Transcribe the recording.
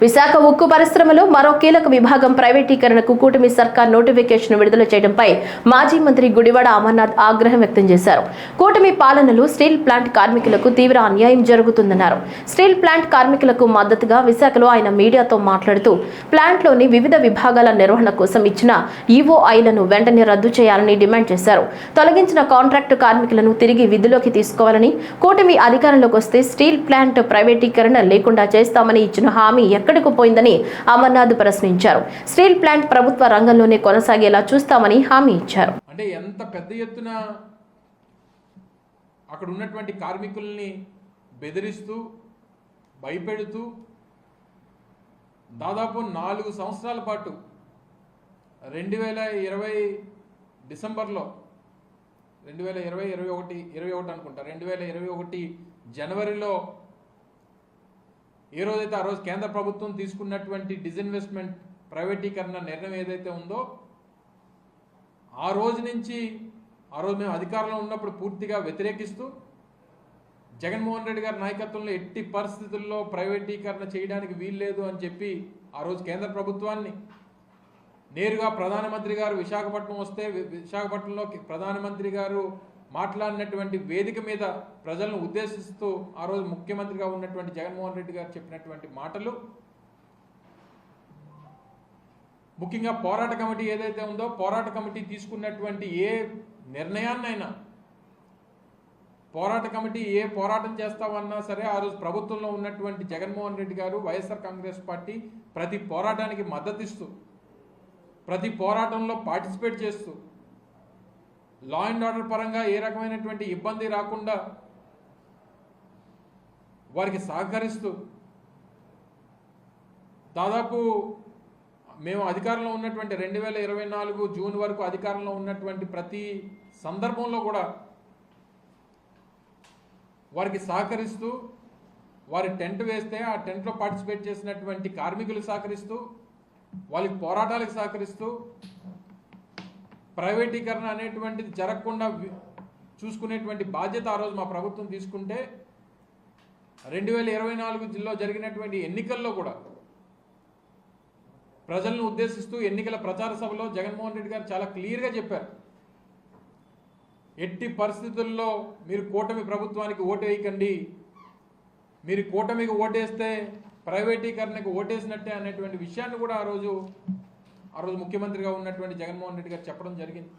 విశాఖ ఉక్కు పరిశ్రమలో మరో కీలక విభాగం ప్రైవేటీకరణకు కూటమి సర్కార్ నోటిఫికేషన్ విడుదల చేయడంపై మాజీ మంత్రి గుడివాడ అమర్నాథ్ ఆగ్రహం వ్యక్తం చేశారు. కూటమి పాలనలో స్టీల్ ప్లాంట్ కార్మికులకు తీవ్ర అన్యాయం జరుగుతుందన్నారు. స్టీల్ ప్లాంట్ కార్మికులకు మద్దతుగా విశాఖలో ఆయన మీడియాతో మాట్లాడుతూ ప్లాంట్లోని వివిధ విభాగాల నిర్వహణ కోసం ఇచ్చిన ఈఓఐలను వెంటనే రద్దు చేయాలని డిమాండ్ చేశారు. తొలగించిన కాంట్రాక్టు కార్మికులను తిరిగి విధుల్లోకి తీసుకోవాలని, కూటమి అధికారంలోకి వస్తే స్టీల్ ప్లాంట్ ప్రైవేటీకరణ లేకుండా చేస్తామని ఇచ్చిన హామీ ఎక్కడికి పోయిందని అమర్నాథ్ ప్రశ్నించారు. స్టీల్ ప్లాంట్ ప్రభుత్వ రంగంలోనే కొనసాగేలా చూస్తామని హామీ ఇచ్చారు. అంటే ఎంత పెద్ద ఎత్తున అక్కడ ఉన్నటువంటి కార్మికుల్ని బెదిరిస్తూ భయపెడుతూ దాదాపు 4 సంవత్సరాల పాటు 2020 డిసెంబర్లో 2021 అనుకుంటా 2021 జనవరిలో ఏ రోజైతే ఆ రోజు కేంద్ర ప్రభుత్వం తీసుకున్నటువంటి డిజిన్వెస్ట్మెంట్ ప్రైవేటీకరణ నిర్ణయం ఏదైతే ఉందో ఆ రోజు నుంచి ఆ రోజు మేము అధికారంలో ఉన్నప్పుడు పూర్తిగా వ్యతిరేకిస్తూ జగన్మోహన్ రెడ్డి గారి నాయకత్వంలో ఎట్టి పరిస్థితుల్లో ప్రైవేటీకరణ చేయడానికి వీల్లేదు అని చెప్పి ఆ రోజు కేంద్ర ప్రభుత్వాన్ని నేరుగా ప్రధానమంత్రి గారు విశాఖపట్నం వస్తే విశాఖపట్నంలో ప్రధానమంత్రి గారు మాట్లాడినటువంటి వేదిక మీద ప్రజలను ఉద్దేశిస్తూ ఆ రోజు ముఖ్యమంత్రిగా ఉన్నటువంటి జగన్మోహన్ రెడ్డి గారు చెప్పినటువంటి మాటలు, ముఖ్యంగా పోరాట కమిటీ ఏదైతే ఉందో పోరాట కమిటీ తీసుకున్నటువంటి ఏ నిర్ణయాన్నైనా పోరాట కమిటీ ఏ పోరాటం చేస్తామన్నా సరే ఆ రోజు ప్రభుత్వంలో ఉన్నటువంటి జగన్మోహన్ రెడ్డి గారు వైఎస్ఆర్ కాంగ్రెస్ పార్టీ ప్రతి పోరాటానికి మద్దతిస్తూ ప్రతి పోరాటంలో పార్టిసిపేట్ చేస్తూ లా అండ్ ఆర్డర్ పరంగా ఏ రకమైనటువంటి ఇబ్బంది రాకుండా వారికి సహకరిస్తూ దాదాపు మేము అధికారంలో ఉన్నటువంటి 2024 జూన్ వరకు అధికారంలో ఉన్నటువంటి ప్రతి సందర్భంలో కూడా వారికి సహకరిస్తూ వారి టెంట్ వేస్తే ఆ టెంట్లో పార్టిసిపేట్ చేసినటువంటి కార్మికులు సహకరిస్తూ వాళ్ళకి పోరాటాలకు సహకరిస్తూ ప్రైవేటీకరణ అనేటువంటిది జరగకుండా చూసుకునేటువంటి బాధ్యత ఆ రోజు మా ప్రభుత్వం తీసుకుంటే 2024లో జరిగినటువంటి ఎన్నికల్లో కూడా ప్రజలను ఉద్దేశిస్తూ ఎన్నికల ప్రచార సభలో జగన్మోహన్ రెడ్డి గారు చాలా క్లియర్గా చెప్పారు, ఎట్టి పరిస్థితుల్లో మీరు కూటమి ప్రభుత్వానికి ఓటు వేయకండి, మీరు కూటమికి ఓటేస్తే ప్రైవేటీకరణకు ఓటేసినట్టే అనేటువంటి విషయాన్ని కూడా ఆ రోజు ముఖ్యమంత్రిగా ఉన్నటువంటి జగన్మోహన్ రెడ్డి గారు చెప్పడం జరిగింది.